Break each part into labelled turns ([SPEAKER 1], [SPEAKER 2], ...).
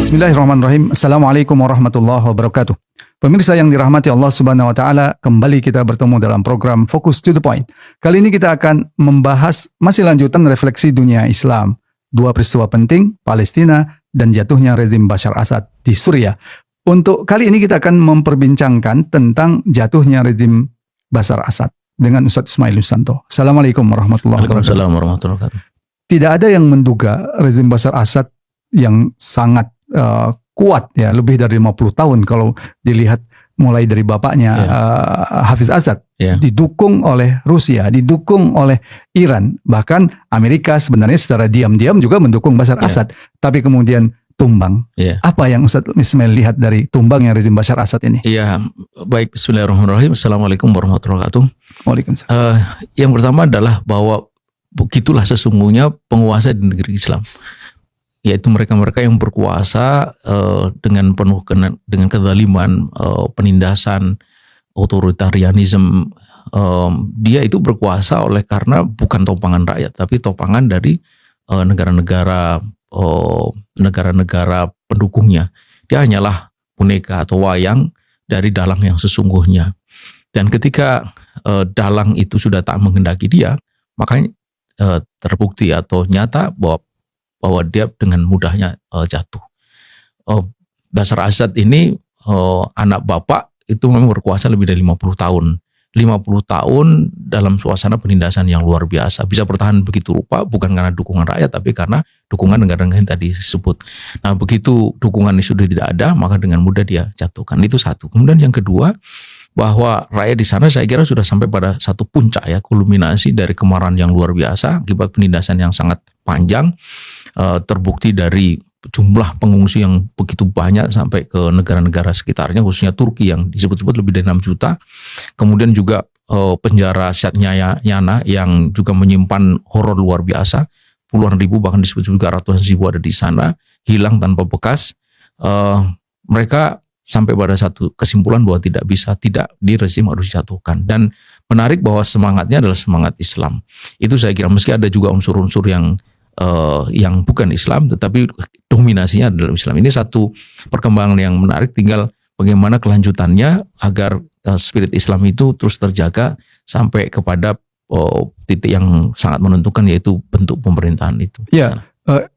[SPEAKER 1] Bismillahirrahmanirrahim. Assalamualaikum warahmatullahi wabarakatuh. Pemirsa yang dirahmati Allah Subhanahu wa taala, kembali kita bertemu dalam program Focus to the Point. Kali ini kita akan membahas masih lanjutan refleksi dunia Islam. Dua peristiwa penting, Palestina dan jatuhnya rezim Bashar Assad di Suriah. Untuk kali ini kita akan memperbincangkan tentang jatuhnya rezim Bashar Assad dengan Ustadz Ismail Yusanto. Assalamualaikum warahmatullahi wabarakatuh.
[SPEAKER 2] Waalaikumsalam warahmatullahi wabarakatuh.
[SPEAKER 1] Tidak ada yang menduga rezim Bashar Assad yang sangat kuat ya, lebih dari 50 tahun kalau dilihat mulai dari bapaknya Hafiz Assad, didukung oleh Rusia, didukung oleh Iran, bahkan Amerika sebenarnya secara diam-diam juga mendukung Bashar Assad, tapi kemudian tumbang. Apa yang Ustaz Ismail lihat dari tumbangnya rezim Bashar Assad ini?
[SPEAKER 2] Iya, baik. Bismillahirrahmanirrahim. Assalamualaikum warahmatullahi wabarakatuh.
[SPEAKER 1] Waalaikumsalam.
[SPEAKER 2] Yang pertama adalah bahwa begitulah sesungguhnya penguasa di negeri Islam, yaitu mereka-mereka yang berkuasa dengan penuh dengan kezaliman, penindasan, otoritarianisme. Dia itu berkuasa oleh karena bukan topangan rakyat, tapi topangan dari negara-negara pendukungnya. Dia hanyalah boneka atau wayang dari dalang yang sesungguhnya. Dan ketika dalang itu sudah tak menghendaki dia, makanya terbukti atau nyata bahwa dia dengan mudahnya jatuh. Bashar Assad ini anak bapak itu memang berkuasa lebih dari 50 tahun. 50 tahun dalam suasana penindasan yang luar biasa. Bisa bertahan begitu rupa bukan karena dukungan rakyat, tapi karena dukungan negara-negara yang tadi disebut. Nah, begitu dukungan ini sudah tidak ada, maka dengan mudah dia jatuhkan. Itu satu. Kemudian yang kedua, bahwa rakyat di sana saya kira sudah sampai pada satu puncak ya, kulminasi dari kemarahan yang luar biasa akibat penindasan yang sangat panjang, terbukti dari jumlah pengungsi yang begitu banyak sampai ke negara-negara sekitarnya, khususnya Turki yang disebut-sebut lebih dari 6 juta. Kemudian juga penjara Syadnyana yang juga menyimpan horor luar biasa, puluhan ribu bahkan disebut juga ratusan ribu ada di sana, hilang tanpa bekas. Mereka sampai pada satu kesimpulan bahwa tidak di rezim harus dijatuhkan. Dan menarik bahwa semangatnya adalah semangat Islam. Itu saya kira, meski ada juga unsur-unsur yang bukan Islam, tetapi dominasinya adalah Islam. Ini satu perkembangan yang menarik, tinggal bagaimana kelanjutannya agar spirit Islam itu terus terjaga sampai kepada titik yang sangat menentukan, yaitu bentuk pemerintahan itu.
[SPEAKER 1] Ya,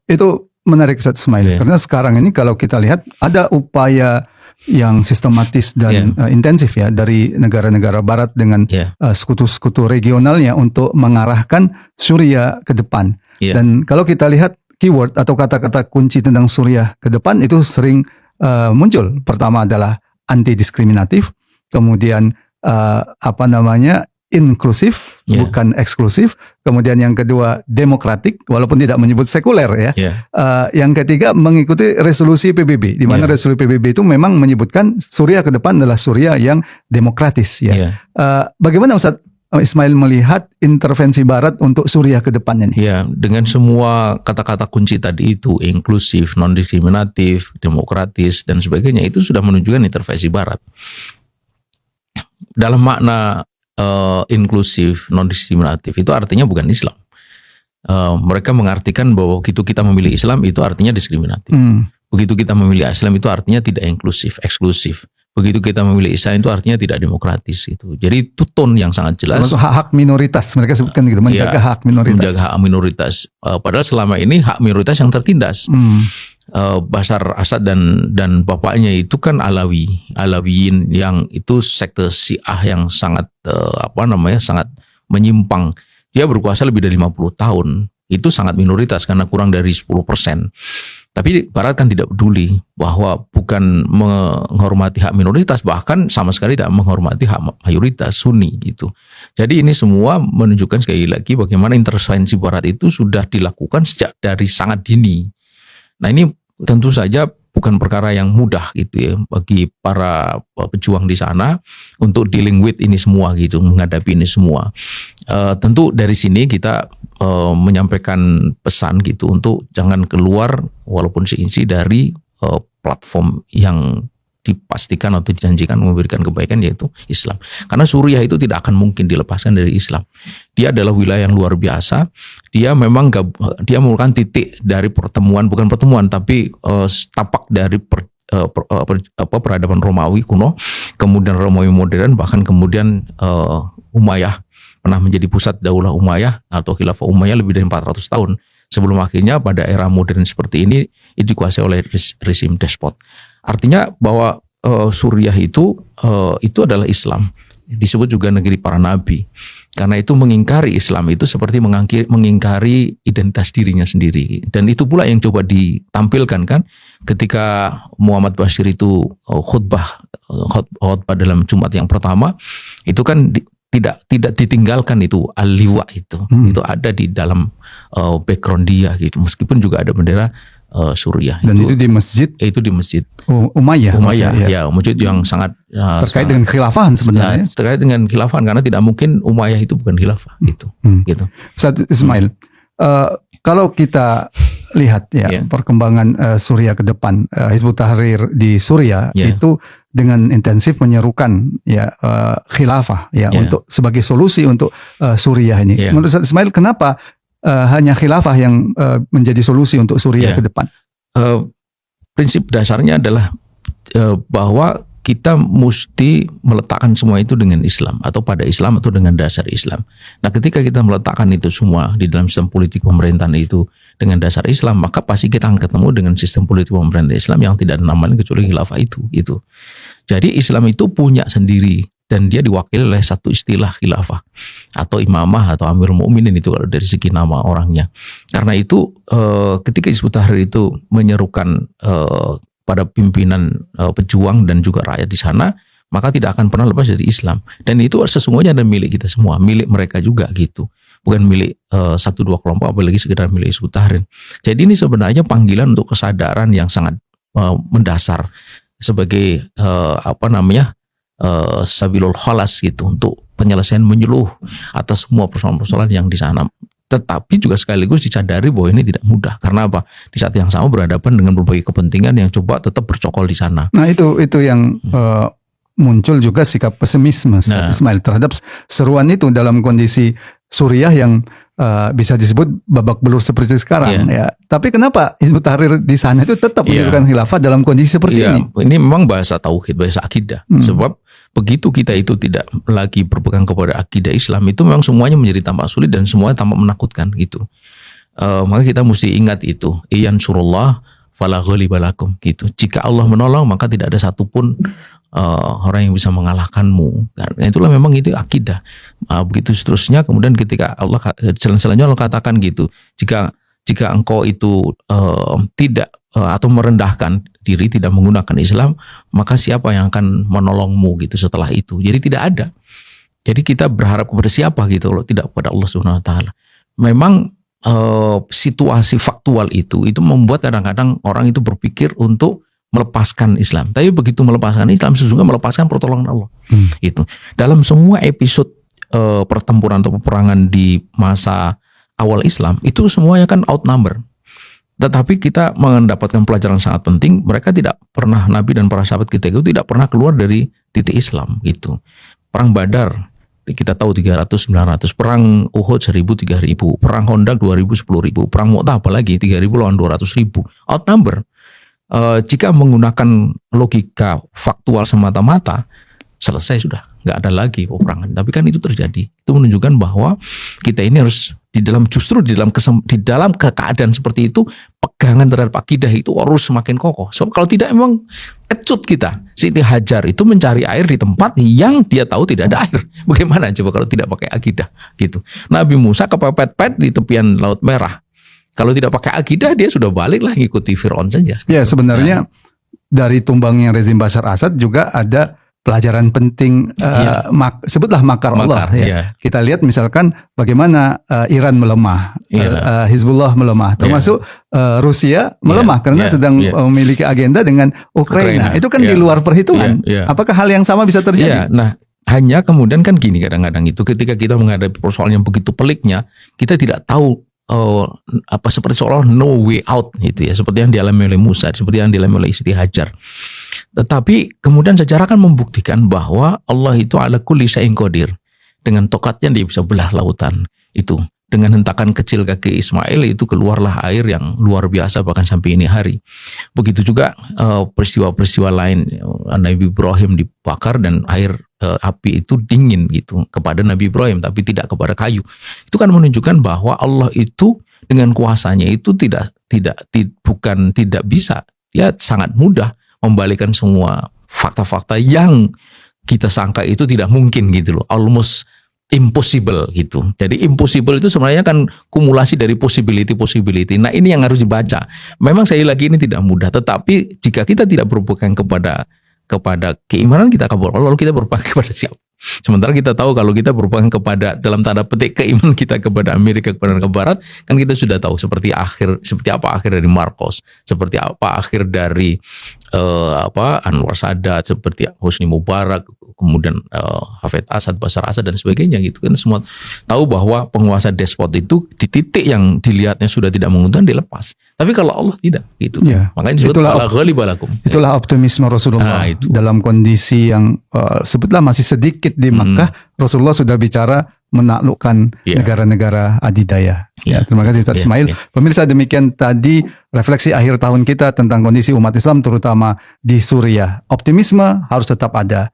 [SPEAKER 1] itu menarik Ustaz Ismail, karena sekarang ini kalau kita lihat ada upaya yang sistematis dan intensif ya dari negara-negara barat dengan sekutu-sekutu regionalnya untuk mengarahkan Suriah ke depan. Dan kalau kita lihat keyword atau kata-kata kunci tentang Suriah ke depan itu sering muncul. Pertama adalah anti diskriminatif, kemudian inklusif, bukan eksklusif. Kemudian yang kedua demokratik, walaupun tidak menyebut sekuler ya. Yang ketiga mengikuti resolusi PBB, di mana resolusi PBB itu memang menyebutkan Suriah ke depan adalah Suriah yang demokratis ya. Bagaimana Ustaz Ismail melihat intervensi Barat untuk Suriah ke depannya nih?
[SPEAKER 2] Ya, dengan semua kata-kata kunci tadi itu, inklusif, non-diskriminatif, demokratis dan sebagainya, itu sudah menunjukkan intervensi Barat. Dalam makna inklusif, non-diskriminatif itu artinya bukan Islam. Mereka mengartikan bahwa begitu kita memilih Islam itu artinya diskriminatif. Begitu kita memilih Islam itu artinya tidak inklusif, eksklusif. Begitu kita memilih Islam itu artinya tidak demokratis gitu. Jadi itu tone yang sangat jelas.
[SPEAKER 1] Termasuk hak minoritas, mereka sebutkan gitu, menjaga hak minoritas.
[SPEAKER 2] Menjaga hak minoritas. Padahal selama ini hak minoritas yang tertindas. Bashar Assad dan bapaknya itu kan Alawiyin yang itu sekte Syiah yang sangat sangat menyimpang. Dia berkuasa lebih dari 50 tahun. Itu sangat minoritas karena kurang dari 10%. Tapi Barat kan tidak peduli bahwa bukan menghormati hak minoritas, bahkan sama sekali tidak menghormati hak mayoritas Sunni gitu. Jadi ini semua menunjukkan sekali lagi bagaimana intervensi Barat itu sudah dilakukan sejak dari sangat dini. Nah, ini tentu saja bukan perkara yang mudah gitu ya bagi para pejuang di sana untuk dealing with ini semua gitu, menghadapi ini semua. Tentu dari sini kita menyampaikan pesan gitu untuk jangan keluar walaupun seinci dari platform yang dipastikan atau dijanjikan memberikan kebaikan, yaitu Islam. Karena Suriah itu tidak akan mungkin dilepaskan dari Islam. Dia adalah wilayah yang luar biasa. Dia memang dia merupakan titik dari bukan pertemuan tapi tapak dari peradaban Romawi kuno, kemudian Romawi modern, bahkan kemudian Umayyah pernah menjadi pusat Daulah Umayyah atau Khilafah Umayyah lebih dari 400 tahun sebelum akhirnya pada era modern seperti ini dikuasai oleh rezim despot. Artinya bahwa Suriah itu adalah Islam, disebut juga negeri para nabi. Karena itu mengingkari Islam itu seperti mengingkari identitas dirinya sendiri. Dan itu pula yang coba ditampilkan kan ketika Muhammad Bashir itu khutbah dalam Jumat yang pertama, itu kan tidak ditinggalkan itu al-liwa itu ada di dalam background dia gitu, meskipun juga ada bendera Suriah.
[SPEAKER 1] Dan itu di masjid?
[SPEAKER 2] Itu di masjid
[SPEAKER 1] Umayyah
[SPEAKER 2] ya, masjid yang sangat
[SPEAKER 1] terkait dengan khilafahan sebenarnya.
[SPEAKER 2] Terkait dengan khilafahan, karena tidak mungkin Umayyah itu bukan khilafah gitu.
[SPEAKER 1] Ustaz Ismail, kalau kita lihat perkembangan Suriah ke depan, Hizbut Tahrir di Suriah itu dengan intensif menyerukan khilafah untuk sebagai solusi untuk Suriah ini. Menurut Ustaz Ismail, kenapa hanya khilafah yang menjadi solusi untuk Suriah ke depan?
[SPEAKER 2] Prinsip dasarnya adalah bahwa kita mesti meletakkan semua itu dengan Islam atau pada Islam atau dengan dasar Islam. Nah, ketika kita meletakkan itu semua di dalam sistem politik pemerintahan itu dengan dasar Islam, maka pasti kita akan ketemu dengan sistem politik pemerintahan Islam yang tidak ada namanya kecuali khilafah itu gitu. Jadi Islam itu punya sendiri dan dia diwakili oleh satu istilah khilafah atau imamah atau amirul mukminin itu kalau dari segi nama orangnya. Karena itu ketika Hizbut Tahrir itu menyerukan pada pimpinan pejuang dan juga rakyat di sana, maka tidak akan pernah lepas dari Islam. Dan itu sesungguhnya adalah milik kita semua, milik mereka juga gitu. Bukan milik satu dua kelompok, apalagi sekedar milik Hizbut Tahrir. Jadi ini sebenarnya panggilan untuk kesadaran yang sangat mendasar sebagai sabilul khalas gitu, untuk penyelesaian menyeluruh atas semua persoalan-persoalan yang di sana. Tetapi juga sekaligus disadari bahwa ini tidak mudah. Karena apa? Di saat yang sama berhadapan dengan berbagai kepentingan yang coba tetap bercokol di sana.
[SPEAKER 1] Nah itu yang muncul juga sikap pesimisme Ismail terhadap seruan itu dalam kondisi Suriah yang bisa disebut babak belur seperti sekarang ya. Tapi kenapa Hizbut Tahrir di sana itu tetap menunjukkan khilafah dalam kondisi seperti ini?
[SPEAKER 2] Ini memang bahasa tauhid, bahasa akidah. Sebab begitu kita itu tidak lagi berpegang kepada akidah Islam, itu memang semuanya menjadi tampak sulit dan semuanya tampak menakutkan gitu. Maka kita mesti ingat itu, iyan surullah fala ghaliba lakum gitu. Jika Allah menolong, maka tidak ada satupun orang yang bisa mengalahkanmu. Karena itulah memang itu akidah. Begitu seterusnya. Kemudian ketika Allah selanjutnya Allah katakan gitu, jika engkau itu tidak atau merendahkan diri, tidak menggunakan Islam, maka siapa yang akan menolongmu gitu setelah itu? Jadi tidak ada. Jadi kita berharap kepada siapa gitu loh, tidak kepada Allah Subhanahu wa taala. Memang situasi faktual itu membuat kadang-kadang orang itu berpikir untuk melepaskan Islam. Tapi begitu melepaskan Islam, sesungguhnya melepaskan pertolongan Allah. Itu dalam semua episode pertempuran atau peperangan di masa awal Islam itu semuanya kan outnumber. Tetapi kita mendapatkan pelajaran sangat penting. Mereka tidak pernah, Nabi dan para sahabat kita itu tidak pernah keluar dari titik Islam gitu. Perang Badar kita tahu 300-900, perang Uhud 1.000-3.000, perang Khandaq 2.000-10.000, perang Mu'tah apalagi 3.000 lawan 200.000. Outnumber. Jika menggunakan logika faktual semata-mata, selesai sudah, nggak ada lagi peperangan. Tapi kan itu terjadi. Itu menunjukkan bahwa kita ini harus di dalam keadaan seperti itu, pegangan terhadap akidah itu harus semakin kokoh. So, kalau tidak memang kecut kita. Siti Hajar itu mencari air di tempat yang dia tahu tidak ada air. Bagaimana coba kalau tidak pakai akidah gitu. Nabi Musa kepepet-pet di tepian Laut Merah. Kalau tidak pakai akidah, dia sudah balik lah ngikuti Fir'aun saja.
[SPEAKER 1] Ya, sebenarnya dari tumbangnya rezim Bashar Assad juga ada pelajaran penting, sebutlah makar Allah. Ya. Kita lihat misalkan bagaimana Iran melemah, Hizbullah melemah, termasuk Rusia melemah karena sedang memiliki agenda dengan Ukraina. Itu kan di luar perhitungan. Apakah hal yang sama bisa terjadi?
[SPEAKER 2] Nah, hanya kemudian kan gini kadang-kadang itu ketika kita menghadapi persoalan yang begitu peliknya, kita tidak tahu seperti seolah no way out gitu ya, seperti yang dialami oleh Musa, seperti yang dialami oleh Siti Hajar. Tetapi kemudian sejarah kan membuktikan bahwa Allah itu ala kulli syai'in qadir. Dengan tokatnya dia bisa belah lautan itu. Dengan hentakan kecil kaki Ismail itu keluarlah air yang luar biasa bahkan sampai ini hari. Begitu juga peristiwa-peristiwa lain, Nabi Ibrahim dibakar dan api itu dingin gitu kepada Nabi Ibrahim tapi tidak kepada kayu. Itu kan menunjukkan bahwa Allah itu dengan kuasanya itu bukan tidak bisa, dia sangat mudah membalikkan semua fakta-fakta yang kita sangka itu tidak mungkin gitu loh, almost impossible gitu. Jadi impossible itu sebenarnya kan kumulasi dari possibility. Nah ini yang harus dibaca. Memang sekali lagi ini tidak mudah, tetapi jika kita tidak berpegang kepada keimanan kita kepada Allah, lalu kita berpegang kepada siapa? Sementara kita tahu kalau kita berpegang kepada dalam tanda petik keimanan kita kepada Amerika, kepada Barat, kan kita sudah tahu seperti apa akhir dari Marcos, seperti apa akhir dari Anwar Sadat, seperti Hosni Mubarak, kemudian Hafez Asad, Bashar Asad dan sebagainya gitu kan. Semua tahu bahwa penguasa despot itu di titik yang dilihatnya sudah tidak menguntungkan dilepas. Tapi kalau Allah tidak gitu.
[SPEAKER 1] Ya,
[SPEAKER 2] makanya disebut fala ghaliba lakum.
[SPEAKER 1] Itulah optimisme Rasulullah. Dalam kondisi yang sebutlah masih sedikit di Makkah, Rasulullah sudah bicara menaklukkan negara-negara adidaya. Ya, terima kasih Ustaz Ismail. Pemirsa, demikian tadi refleksi akhir tahun kita tentang kondisi umat Islam terutama di Suriah. Optimisme harus tetap ada.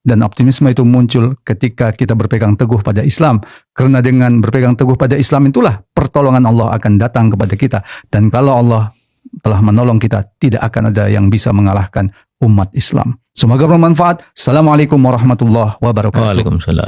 [SPEAKER 1] Dan optimisme itu muncul ketika kita berpegang teguh pada Islam. Karena dengan berpegang teguh pada Islam itulah pertolongan Allah akan datang kepada kita. Dan kalau Allah telah menolong kita, tidak akan ada yang bisa mengalahkan umat Islam. Semoga bermanfaat. Assalamualaikum warahmatullahi wabarakatuh.
[SPEAKER 2] Waalaikumsalam.